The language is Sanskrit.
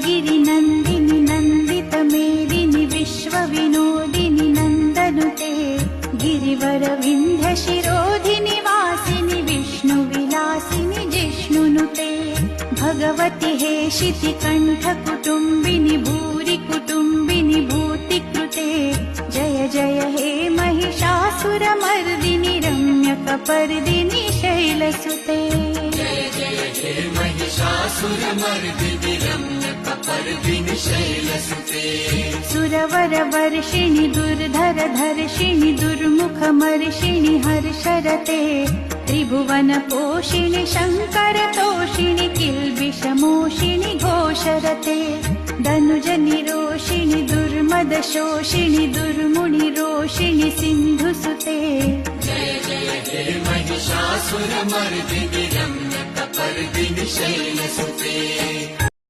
गिरिनन्दिनि नन्दितमेदिनि विश्वविनोदिनि नन्दनुते गिरिवरविन्ध्यशिरोधिनि वासिनि विष्णुविलासिनि जिष्णुनुते भगवति हेशितिकण्ठकुटुम्बिनि भूरि कुटुम्बिनि भूतिकृते जय जय हे महिषासुरमर्दिनि रम्यकपर्दिनि शैलसुते हे महिषासुरमर्दिनि रम्यकपर्दिनि शैलसुते सुरवरवर्षिणि दुर्धरधर्षिणि दुर्मुखमर्षिणि हर्षरते त्रिभुवनपोषिणि शङ्करतोषिणि किल्बिषमोषिणि घोषरते धनुजनिरोषिणि दुर्मदशोषिणि दुर्मुनिरोषिणि सिन्धुसुते जय जय हे महिषासुरमर्दिनि रम्यकपर्दिनि शैलसुते।